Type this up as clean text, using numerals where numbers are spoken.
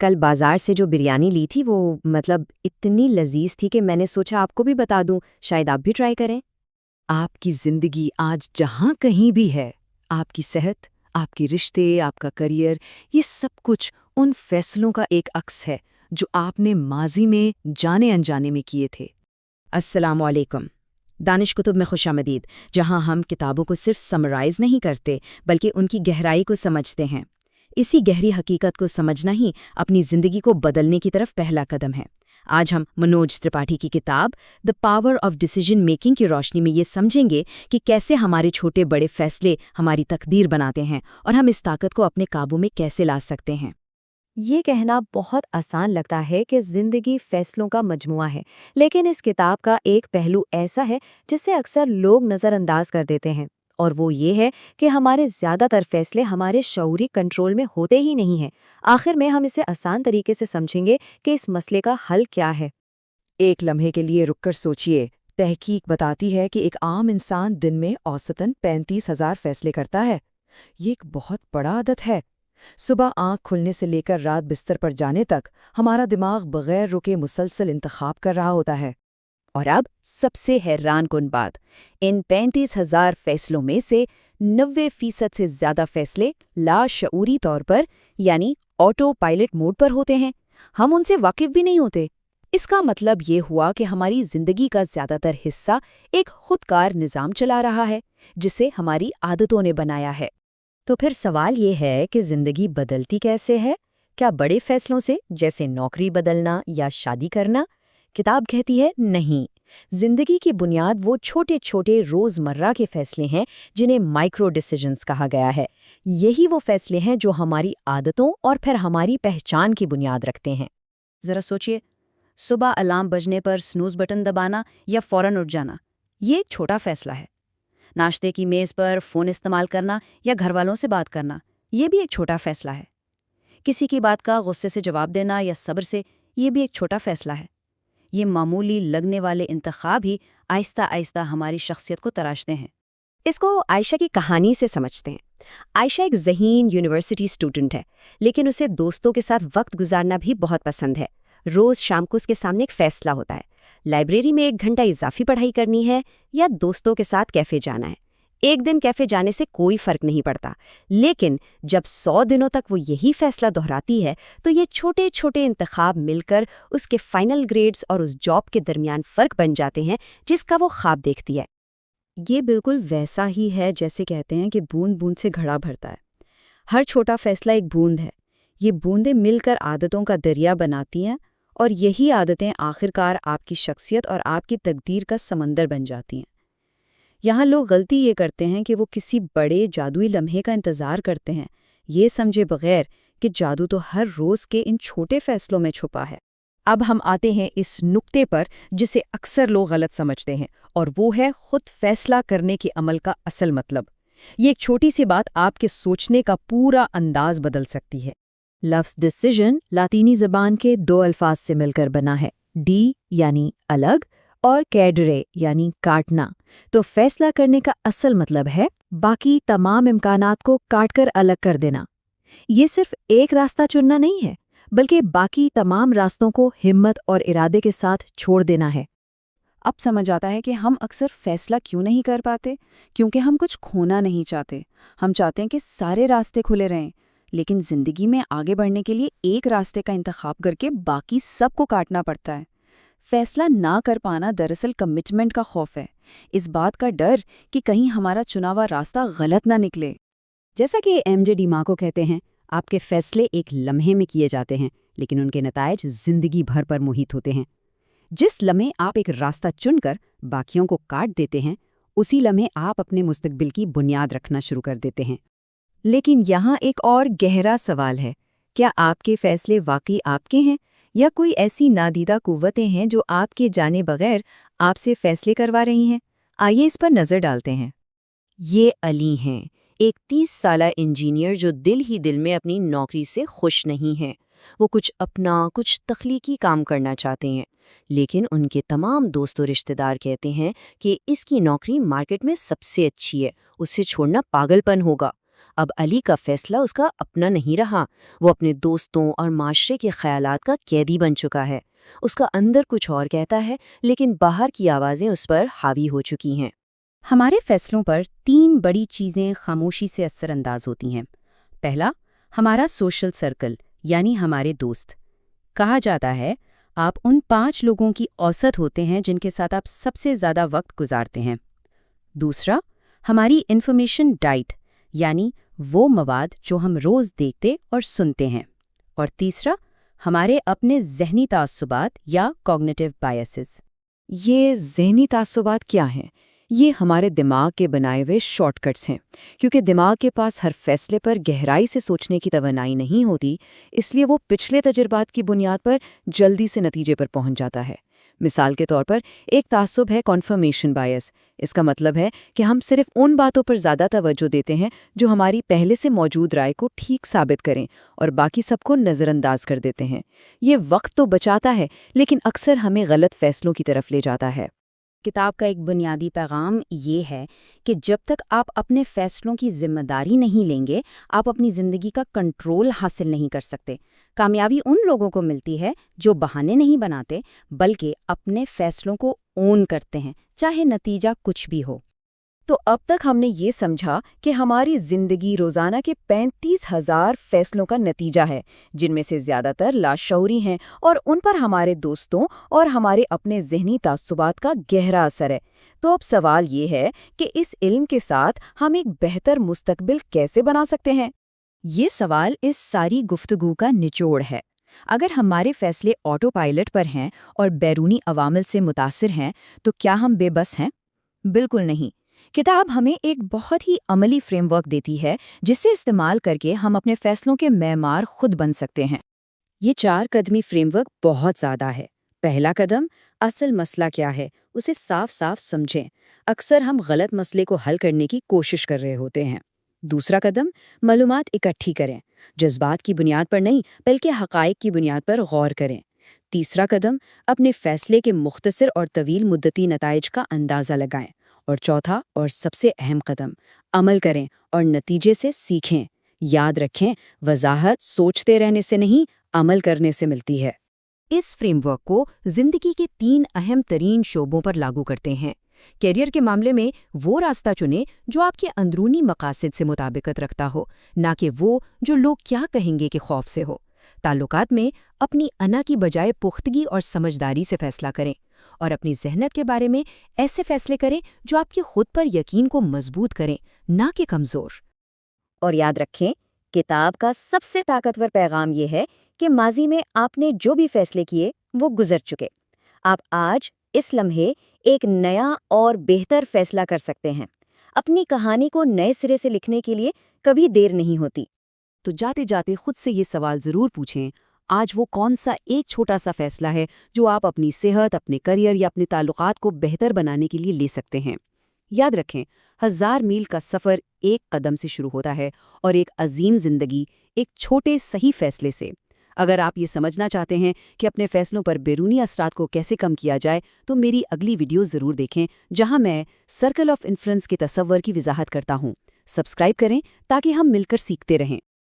کل بازار سے جو بریانی لی تھی وہ اتنی لذیذ تھی کہ میں نے سوچا آپ کو بھی بتا دوں، شاید آپ بھی ٹرائی کریں۔ آپ کی زندگی آج جہاں کہیں بھی ہے، آپ کی صحت، آپ کے رشتے، آپ کا کریئر، یہ سب کچھ ان فیصلوں کا ایک عکس ہے جو آپ نے ماضی میں جانے انجانے میں کیے تھے۔ السلام علیکم۔ دانش کتب میں خوش آمدید، جہاں ہم کتابوں کو صرف سمرائز نہیں کرتے بلکہ ان کی گہرائی کو سمجھتے ہیں۔ اسی گہری حقیقت کو سمجھنا ہی اپنی زندگی کو بدلنے کی طرف پہلا قدم ہے۔ آج ہم منوج ترپاٹھی کی کتاب the power of decision making کی روشنی میں یہ سمجھیں گے کہ کیسے ہمارے چھوٹے بڑے فیصلے ہماری تقدیر بناتے ہیں اور ہم اس طاقت کو اپنے قابو میں کیسے لا سکتے ہیں۔ یہ کہنا بہت آسان لگتا ہے کہ زندگی فیصلوں کا مجموعہ ہے، لیکن اس کتاب کا ایک پہلو ایسا ہے جسے اکثر لوگ نظر انداز کر دیتے ہیں، اور وہ یہ ہے کہ ہمارے زیادہ تر فیصلے ہمارے شعوری کنٹرول میں ہوتے ہی نہیں ہیں۔ آخر میں ہم اسے آسان طریقے سے سمجھیں گے کہ اس مسئلے کا حل کیا ہے۔ ایک لمحے کے لیے رک کر سوچئے۔ تحقیق بتاتی ہے کہ ایک عام انسان دن میں اوسطاً 35,000 فیصلے کرتا ہے۔ یہ ایک بہت بڑا عدد ہے۔ صبح آنکھ کھلنے سے لے کر رات بستر پر جانے تک ہمارا دماغ بغیر رکے مسلسل انتخاب کر رہا ہوتا ہے۔ اور اب سب سے حیران کن بات، ان 35,000 فیصلوں میں سے 90% سے زیادہ فیصلے لاشعوری طور پر یعنی آٹو پائلٹ موڈ پر ہوتے ہیں۔ ہم ان سے واقف بھی نہیں ہوتے۔ اس کا مطلب یہ ہوا کہ ہماری زندگی کا زیادہ تر حصہ ایک خودکار نظام چلا رہا ہے جسے ہماری عادتوں نے بنایا ہے۔ تو پھر سوال یہ ہے کہ زندگی بدلتی کیسے ہے؟ کیا بڑے فیصلوں سے، جیسے نوکری بدلنا یا شادی کرنا؟ کتاب کہتی ہے نہیں، زندگی کی بنیاد وہ چھوٹے چھوٹے روزمرہ کے فیصلے ہیں جنہیں مائکرو ڈیسیژنز کہا گیا ہے۔ یہی وہ فیصلے ہیں جو ہماری عادتوں اور پھر ہماری پہچان کی بنیاد رکھتے ہیں۔ ذرا سوچئے، صبح الارم بجنے پر سنوز بٹن دبانا یا فوراً اٹھ جانا، یہ ایک چھوٹا فیصلہ ہے۔ ناشتے کی میز پر فون استعمال کرنا یا گھر والوں سے بات کرنا، یہ بھی ایک چھوٹا فیصلہ ہے۔ کسی کی بات کا غصے سے جواب دینا یا صبر سے، یہ بھی ایک چھوٹا فیصلہ ہے۔ یہ معمولی لگنے والے انتخاب ہی آہستہ آہستہ ہماری شخصیت کو تراشتے ہیں۔ اس کو عائشہ کی کہانی سے سمجھتے ہیں۔ عائشہ ایک ذہین یونیورسٹی اسٹوڈنٹ ہے، لیکن اسے دوستوں کے ساتھ وقت گزارنا بھی بہت پسند ہے۔ روز شام کو اس کے سامنے ایک فیصلہ ہوتا ہے، لائبریری میں 1 گھنٹہ اضافی پڑھائی کرنی ہے یا دوستوں کے ساتھ کیفے جانا ہے۔ ایک دن کیفے جانے سے کوئی فرق نہیں پڑتا، لیکن جب 100 دنوں تک وہ یہی فیصلہ دہراتی ہے تو یہ چھوٹے چھوٹے انتخاب مل کر اس کے فائنل گریڈز اور اس جاب کے درمیان فرق بن جاتے ہیں جس کا وہ خواب دیکھتی ہے۔ یہ بالکل ویسا ہی ہے جیسے کہتے ہیں کہ بوند بوند سے گھڑا بھرتا ہے۔ ہر چھوٹا فیصلہ ایک بوند ہے۔ یہ بوندیں مل کر عادتوں کا دریا بناتی ہیں، اور یہی عادتیں آخرکار آپ کی شخصیت اور آپ کی تقدیر کا سمندر بن جاتی ہیں۔ یہاں لوگ غلطی یہ کرتے ہیں کہ وہ کسی بڑے جادوئی لمحے کا انتظار کرتے ہیں، یہ سمجھے بغیر کہ جادو تو ہر روز کے ان چھوٹے فیصلوں میں چھپا ہے۔ اب ہم آتے ہیں اس نقطے پر جسے اکثر لوگ غلط سمجھتے ہیں، اور وہ ہے خود فیصلہ کرنے کے عمل کا اصل مطلب۔ یہ ایک چھوٹی سی بات آپ کے سوچنے کا پورا انداز بدل سکتی ہے۔ لفظ ڈیسیژن لاطینی زبان کے 2 الفاظ سے مل کر بنا ہے، ڈی یعنی الگ اور کیڈرے یعنی کاٹنا۔ تو فیصلہ کرنے کا اصل مطلب ہے باقی تمام امکانات کو کاٹ کر الگ کر دینا۔ یہ صرف ایک راستہ چننا نہیں ہے، بلکہ باقی تمام راستوں کو ہمت اور ارادے کے ساتھ چھوڑ دینا ہے۔ اب سمجھ آتا ہے کہ ہم اکثر فیصلہ کیوں نہیں کر پاتے، کیونکہ ہم کچھ کھونا نہیں چاہتے۔ ہم چاہتے ہیں کہ سارے راستے کھلے رہیں، لیکن زندگی میں آگے بڑھنے کے لیے ایک راستے کا انتخاب کر کے باقی سب کو کاٹنا پڑتا ہے۔ فیصلہ نہ کر پانا دراصل کمٹمنٹ کا خوف ہے، اس بات کا ڈر کہ کہیں ہمارا چنا ہوا راستہ غلط نہ نکلے۔ جیسا کہ MJ ڈیماکو کہتے ہیں، آپ کے فیصلے ایک لمحے میں کیے جاتے ہیں، لیکن ان کے نتائج زندگی بھر پر محیط ہوتے ہیں۔ جس لمحے آپ ایک راستہ چن کر باقیوں کو کاٹ دیتے ہیں، اسی لمحے آپ اپنے مستقبل کی بنیاد رکھنا شروع کر دیتے ہیں۔ لیکن یہاں ایک اور گہرا سوال ہے، کیا آپ کے فیصلے واقعی آپ کے ہیں، یا کوئی ایسی نادیدہ قوتیں ہیں جو آپ کے جانے بغیر آپ سے فیصلے کروا رہی ہیں؟ آئیے اس پر نظر ڈالتے ہیں۔ یہ علی ہیں، ایک 30 سالہ انجینئر جو دل ہی دل میں اپنی نوکری سے خوش نہیں ہیں۔ وہ کچھ تخلیقی کام کرنا چاہتے ہیں، لیکن ان کے تمام دوست و رشتہ دار کہتے ہیں کہ اس کی نوکری مارکیٹ میں سب سے اچھی ہے، اسے چھوڑنا پاگل پن ہوگا۔ اب علی کا فیصلہ اس کا اپنا نہیں رہا، وہ اپنے دوستوں اور معاشرے کے خیالات کا قیدی بن چکا ہے۔ اس کا اندر کچھ اور کہتا ہے، لیکن باہر کی آوازیں اس پر حاوی ہو چکی ہیں۔ ہمارے فیصلوں پر 3 بڑی چیزیں خاموشی سے اثر انداز ہوتی ہیں۔ پہلا، ہمارا سوشل سرکل، یعنی ہمارے دوست۔ کہا جاتا ہے، آپ ان 5 لوگوں کی اوسط ہوتے ہیں جن کے ساتھ آپ سب سے زیادہ وقت گزارتے ہیں۔ دوسرا، ہماری انفارمیشن ڈائٹ، یعنی وہ مواد جو ہم روز دیکھتے اور سنتے ہیں۔ اور تیسرا، ہمارے اپنے ذہنی تعصبات یا کوگنیٹیو بائسز۔ یہ ذہنی تعصبات کیا ہیں؟ یہ ہمارے دماغ کے بنائے ہوئے شارٹ کٹس ہیں۔ کیونکہ دماغ کے پاس ہر فیصلے پر گہرائی سے سوچنے کی توانائی نہیں ہوتی، اس لیے وہ پچھلے تجربات کی بنیاد پر جلدی سے نتیجے پر پہنچ جاتا ہے۔ مثال کے طور پر ایک تعصب ہے کنفرمیشن بائس۔ اس کا مطلب ہے کہ ہم صرف ان باتوں پر زیادہ توجہ دیتے ہیں جو ہماری پہلے سے موجود رائے کو ٹھیک ثابت کریں، اور باقی سب کو نظر انداز کر دیتے ہیں۔ یہ وقت تو بچاتا ہے، لیکن اکثر ہمیں غلط فیصلوں کی طرف لے جاتا ہے۔ کتاب کا ایک بنیادی پیغام یہ ہے کہ جب تک آپ اپنے فیصلوں کی ذمہ داری نہیں لیں گے، آپ اپنی زندگی کا کنٹرول حاصل نہیں کر سکتے۔ کامیابی ان لوگوں کو ملتی ہے جو بہانے نہیں بناتے، بلکہ اپنے فیصلوں کو اون کرتے ہیں، چاہے نتیجہ کچھ بھی ہو۔ تو اب تک ہم نے یہ سمجھا کہ ہماری زندگی روزانہ کے 35,000 فیصلوں کا نتیجہ ہے، جن میں سے زیادہ تر لاشعوری ہیں، اور ان پر ہمارے دوستوں اور ہمارے اپنے ذہنی تعصبات کا گہرا اثر ہے۔ تو اب سوال یہ ہے کہ اس علم کے ساتھ ہم ایک بہتر مستقبل کیسے بنا سکتے ہیں؟ یہ سوال اس ساری گفتگو کا نچوڑ ہے۔ اگر ہمارے فیصلے آٹو پائلٹ پر ہیں اور بیرونی عوامل سے متاثر ہیں، تو کیا ہم بے بس ہیں؟ بالکل نہیں۔ کتاب ہمیں ایک بہت ہی عملی فریم ورک دیتی ہے جس سے استعمال کر کے ہم اپنے فیصلوں کے معیار خود بن سکتے ہیں۔ یہ 4 قدمی فریم ورک بہت زیادہ ہے۔ پہلا قدم، اصل مسئلہ کیا ہے، اسے صاف صاف سمجھیں۔ اکثر ہم غلط مسئلے کو حل کرنے کی کوشش کر رہے ہوتے ہیں۔ دوسرا قدم، معلومات اکٹھی کریں۔ جذبات کی بنیاد پر نہیں، بلکہ حقائق کی بنیاد پر غور کریں۔ تیسرا قدم، اپنے فیصلے کے مختصر اور طویل مدتی نتائج کا اندازہ لگائیں۔ اور چوتھا اور سب سے اہم قدم، عمل کریں اور نتیجے سے سیکھیں۔ یاد رکھیں، وضاحت سوچتے رہنے سے نہیں، عمل کرنے سے ملتی ہے۔ اس فریم ورک کو زندگی کے 3 اہم ترین شعبوں پر لاگو کرتے ہیں۔ کیریئر کے معاملے میں وہ راستہ چنیں جو آپ کے اندرونی مقاصد سے مطابقت رکھتا ہو، نہ کہ وہ جو لوگ کیا کہیں گے کے خوف سے ہو۔ تعلقات میں اپنی انا کی بجائے پختگی اور سمجھداری سے فیصلہ کریں، اور اپنی ذہنیت کے بارے میں ایسے فیصلے کریں جو آپ کے خود پر یقین کو مضبوط کریں، نہ کہ کمزور۔ اور یاد رکھیں، کتاب کا سب سے طاقتور پیغام یہ ہے کہ ماضی میں آپ نے جو بھی فیصلے کیے وہ گزر چکے۔ آپ آج اس لمحے ایک نیا اور بہتر فیصلہ کر سکتے ہیں۔ اپنی کہانی کو نئے سرے سے لکھنے کے لیے کبھی دیر نہیں ہوتی۔ تو جاتے جاتے خود سے یہ سوال ضرور پوچھیں، آج وہ کون سا ایک چھوٹا سا فیصلہ ہے جو آپ اپنی صحت، اپنے کیریئر یا اپنے تعلقات کو بہتر بنانے کے لیے لے سکتے ہیں؟ یاد رکھیں، 1000 میل کا سفر ایک قدم سے شروع ہوتا ہے، اور ایک عظیم زندگی ایک چھوٹے صحیح فیصلے سے۔ اگر آپ یہ سمجھنا چاہتے ہیں کہ اپنے فیصلوں پر بیرونی اثرات کو کیسے کم کیا جائے، تو میری اگلی ویڈیو ضرور دیکھیں، جہاں میں سرکل آف انفلوئنس کے تصور کی وضاحت کرتا ہوں۔ سبسکرائب کریں تاکہ ہم مل کر سیکھتے رہیں۔